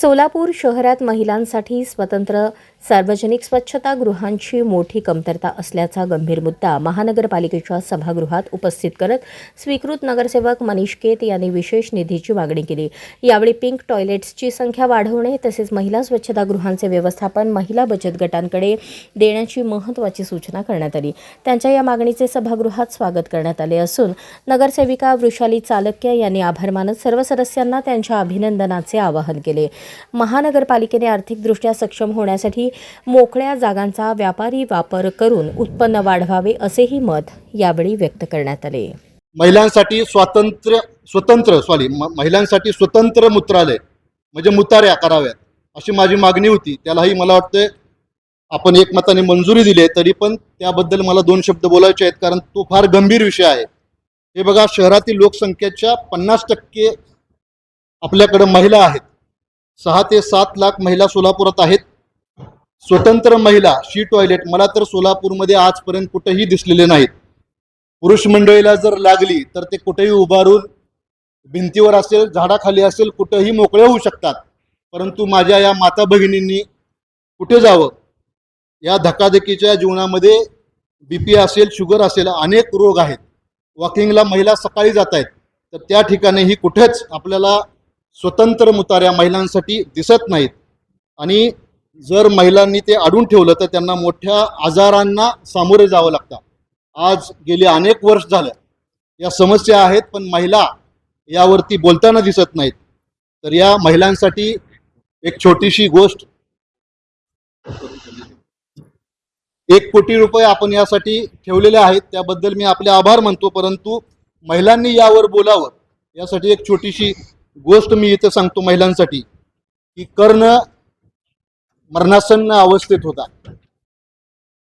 सोलापूर शहरात महिलांसाठी स्वतंत्र सार्वजनिक स्वच्छतागृहांची मोठी कमतरता असल्याचा गंभीर मुद्दा महानगरपालिकेच्या सभागृहात उपस्थित करत स्वीकृत नगरसेवक मनीष केत यांनी विशेष निधीची मागणी केली। यावेळी पिंक टॉयलेट्सची संख्या वाढवणे तसेच महिला स्वच्छतागृहांचे व्यवस्थापन महिला बचत गटांकडे देण्याची महत्त्वाची सूचना करण्यात आली। त्यांच्या या मागणीचे सभागृहात स्वागत करण्यात आले असून नगरसेविका वृषाली चालक्य यांनी आभार मानत सर्व सदस्यांना त्यांच्या अभिनंदनाचे आवाहन केले। महानगरपालिकेने आर्थिकदृष्ट्या सक्षम होण्यासाठी मोकळ्या जागांचा व्यापारी वापर करून उत्पन्न वाढवावे असेही मत यावेळी व्यक्त करण्यात आले। महिलांसाठी महिलांसाठी स्वतंत्र मूत्रालय म्हणजे मुताऱ्या कराव्यात अशी माझी मागणी होती। त्यालाही मला वाटतं आपण एकमताने मंजुरी दिली, तरी पण त्याबद्दल मला 2 शब्द बोलायचे आहेत, कारण तो फार गंभीर विषय आहे। हे बघा, शहरातील लोकसंख्येच्या 50% आपल्याकडे महिला आहेत। 6 ते 7 लाख महिला सोलापुरात आहेत। स्वतंत्र महिला शी टॉयलेट मला तर सोलापूरमध्ये आजपर्यंत कुठेही दिसलेले नाहीत। पुरुष मंडळीला जर लागली तर ते कुठेही उभारून भिंतीवर असेल, झाडाखाली असेल, कुठेही मोकळे होऊ शकतात। परंतु माझ्या या माता भगिनींनी कुठे जावं? या धकाधकीच्या जीवनामध्ये BP असेल, शुगर असेल, अनेक रोग आहेत। वॉकिंगला महिला सकाळी जात आहेत, तर त्या ठिकाणीही कुठेच आपल्याला स्वतंत्र मुताऱ्या महिलांसाठी दिसत नाहीत। आणि जर महिलांनी ते अडून ठेवलं तर त्यांना मोठ्या आजारांना सामोरे जावं लागतं। आज गेली अनेक वर्ष झालं या समस्या आहेत, पण महिला यावरती बोलताना दिसत नाहीत। तर या महिलांसाठी एक छोटीशी गोष्ट, 1 कोटी रुपये आपण यासाठी ठेवलेले आहेत, त्याबद्दल मी आपले आभार मानतो। परंतु महिलांनी यावर बोलावं यासाठी एक छोटीशी गोष्ट मी इथे सांगतो महिलांसाठी, की कर्ण मरणासन्न अवस्थेत होता,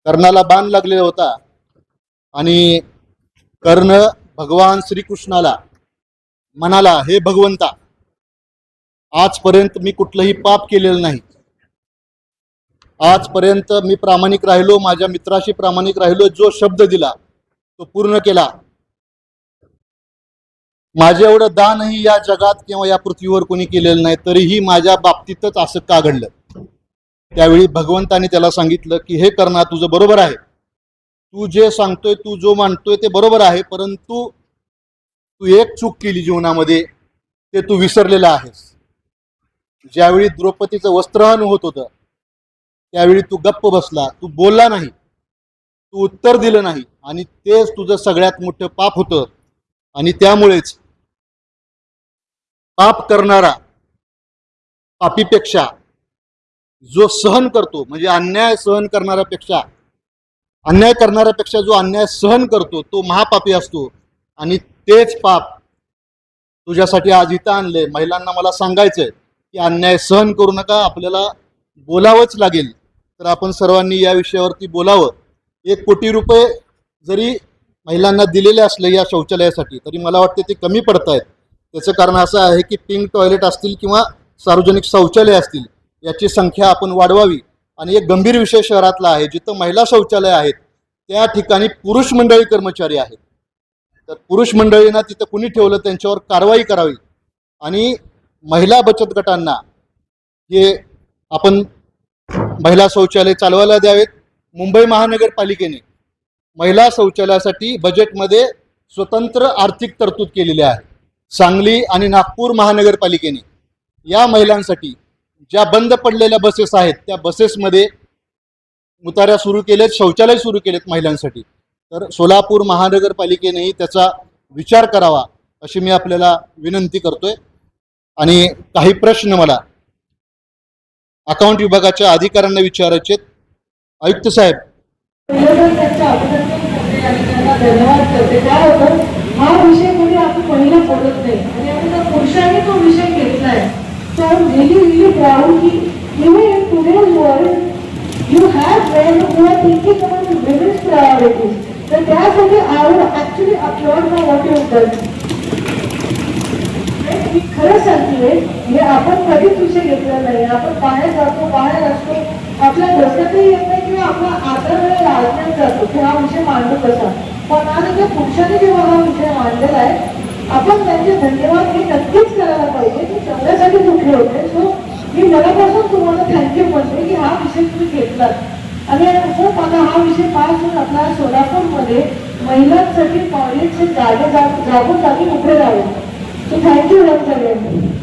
कर्णाला बाण लागलेला होता आणि कर्ण भगवान श्रीकृष्णाला म्हणाला, हे भगवंता, आजपर्यंत मी कुठलंही पाप केलेलं नाही, आजपर्यंत मी प्रामाणिक राहिलो, माझ्या मित्राशी प्रामाणिक राहिलो, जो शब्द दिला तो पूर्ण केला, माझ्या एवढं दानही या जगात किंवा या पृथ्वीवर कोणी केलेलं नाही, तरीही माझ्या बाबतीतच असं का घडलं? त्यावेळी भगवंताने त्याला सांगितलं की हे कर्णा, तुझं बरोबर आहे, तू जे सांगतोय, तू जो मानतोय ते बरोबर आहे, परंतु तू एक चूक केली जीवनामध्ये, ते तू विसरलेला आहेस। ज्यावेळी द्रौपदीचं वस्त्रहरण होत होतं त्यावेळी तू गप्प बसला, तू बोलला नाही, तू उत्तर दिलं नाही, आणि तेच तुझं सगळ्यात मोठं पाप होतं। आणि त्यामुळेच पाप करणारा पापीपेक्षा जो सहन करतो, म्हणजे अन्याय सहन करणाऱ्यापेक्षा, अन्याय करणाऱ्यापेक्षा जो अन्याय सहन करतो तो महापापी असतो। आणि तेच पाप तुझ्यासाठी आज इथं आणले। महिलांना मला सांगायचंय की अन्याय सहन करू नका, आपल्याला बोलावंच लागेल। तर आपण सर्वांनी या विषयावरती बोलावं। 1 कोटी रुपये जरी महिलांना दिलेले असले या शौचालयासाठी, तरी मला वाटते ते कमी पडत आहेत। त्याचं कारण असं आहे की पिंक टॉयलेट असतील किंवा सार्वजनिक शौचालय असतील, याची संख्या आपण वाढवावी। आणि एक गंभीर विषय शहरातला आहे, जिथं महिला शौचालय आहेत त्या ठिकाणी पुरुष मंडळी कर्मचारी आहेत। तर पुरुष मंडळींना तिथं कुणी ठेवलं त्यांच्यावर कारवाई करावी। आणि महिला बचत गटांना हे आपण महिला शौचालय चालवायला द्यावेत। मुंबई महानगरपालिकेने महिला शौचालयासाठी बजेटमध्ये स्वतंत्र आर्थिक तरतूद केलेली आहे। सांगली आणि नागपूर महानगरपालिकेने या महिलांसाठी ज्या बंद पडलेल्या बसेस आहेत त्या बसेसमध्ये मुताऱ्या सुरू केलेत, शौचालय सुरू केलेत महिलांसाठी। तर सोलापूर महानगरपालिकेनेही त्याचा विचार करावा अशी मी आपल्याला विनंती करतोय। आणि काही प्रश्न मला अकाउंट विभागाच्या अधिकाऱ्यांना विचारायचे आहेत। आयुक्त साहेब, धन्यवाद करते। काय होतं, हा विषय कोणी आपण महिला बोलत नाही आणि आपण पुरुषांनी तो विषय घेतलाय। सो रिली प्राऊड की even in today's world you have men who are thinking about women's priorities. तर त्यासाठी I would actually applaud for what you have done. मी खरं सांगते, हे आपण कधीच विषय घेतला नाही। आपण बाहेर जातो, बाहेर असतो, आपल्या डोक्यातही येत नाही किंवा आपला आदर वेळ लाजण्यात जातो की हा विषय मांडू कसा। पण आज त्या पुरुषांनी जेव्हा हा विषय मांडलेला आहे, आपण त्यांचे धन्यवाद हे नक्कीच करायला पाहिजे की तेवढ्यासाठी दुखले होते। सो ही घेतलात आणि खूप आता हा विषय पास होऊन आपल्या सोलापूरमध्ये महिलांसाठी टॉयलेटचे जागोजागी उभे राहिले. So thank you once again.